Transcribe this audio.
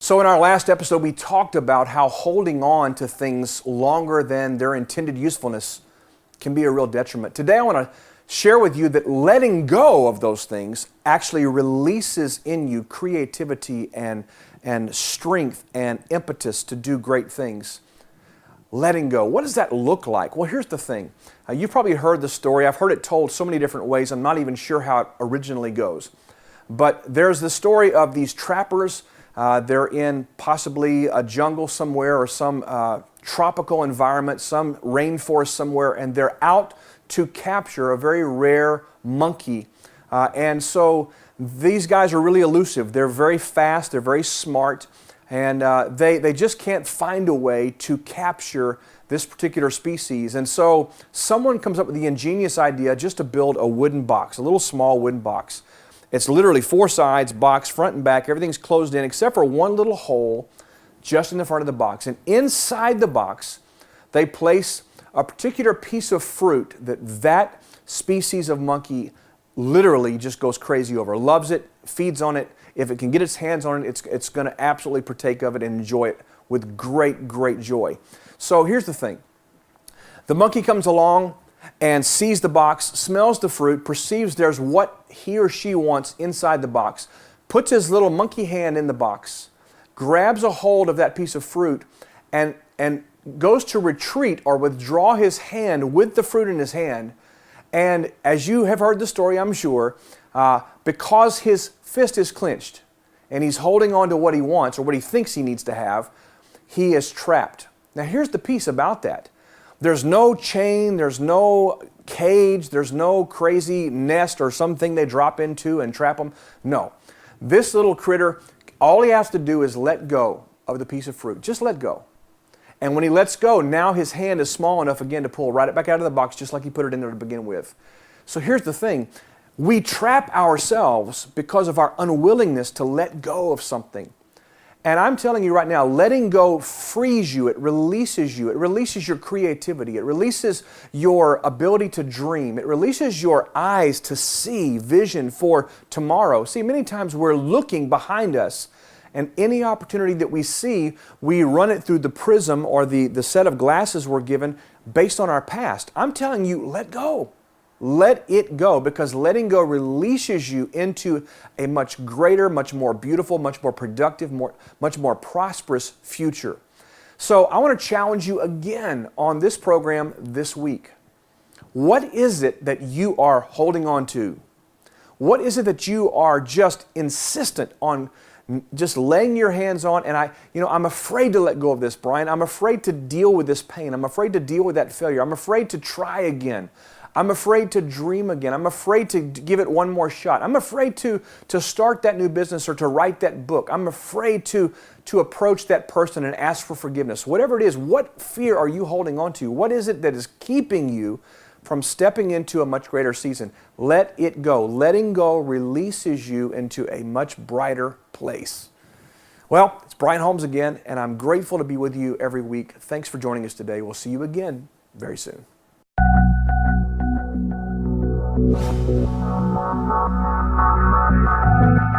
So in our last episode, we talked about how holding on to things longer than their intended usefulness can be a real detriment. Today, I want to share with you that letting go of those things actually releases in you creativity and strength and impetus to do great things. Letting go. What does that look like? Well, here's the thing. You've probably heard the story. I've heard it told so many different ways. I'm not even sure how it originally goes. But there's the story of these trappers. They're in possibly a jungle somewhere or some tropical environment, some rainforest somewhere, and they're out to capture a very rare monkey. And so these guys are really elusive. They're very fast, they're very smart, and they just can't find a way to capture this particular species. And so someone comes up with the ingenious idea just to build a wooden box, a little small wooden box. It's literally four sides, box, front and back, everything's closed in except for one little hole just in the front of the box. And inside the box, they place a particular piece of fruit that species of monkey literally just goes crazy over, loves it, feeds on it. If it can get its hands on it, it's going to absolutely partake of it and enjoy it with great, great joy. So here's the thing. The monkey comes along and sees the box, smells the fruit, perceives there's what he or she wants inside the box, puts his little monkey hand in the box, grabs a hold of that piece of fruit, and goes to retreat or withdraw his hand with the fruit in his hand. And as you have heard the story, I'm sure, because his fist is clenched and he's holding on to what he wants or what he thinks he needs to have, he is trapped. Now here's the piece about that. There's no chain, there's no cage, there's no crazy nest or something they drop into and trap them. No. This little critter, all he has to do is let go of the piece of fruit. Just let go. And when he lets go, now his hand is small enough again to pull right back out of the box just like he put it in there to begin with. So here's the thing. We trap ourselves because of our unwillingness to let go of something. And I'm telling you right now, letting go frees you, it releases your creativity, it releases your ability to dream, it releases your eyes to see vision for tomorrow. See, many times we're looking behind us, and any opportunity that we see, we run it through the prism or the set of glasses we're given based on our past. I'm telling you, let go. Let it go, because letting go releases you into a much greater, much more beautiful, much more productive, much more prosperous future. So I want to challenge you again on this program this week. What is it that you are holding on to? What is it that you are just insistent on just laying your hands on? And I'm afraid to let go of this, Brian. I'm afraid to deal with this pain. I'm afraid to deal with that failure. I'm afraid to try again. I'm afraid to dream again. I'm afraid to give it one more shot. I'm afraid to start that new business or to write that book. I'm afraid to approach that person and ask for forgiveness. Whatever it is, what fear are you holding on to? What is it that is keeping you from stepping into a much greater season? Let it go. Letting go releases you into a much brighter place. Well, it's Brian Holmes again, and I'm grateful to be with you every week. Thanks for joining us today. We'll see you again very soon. Thank you.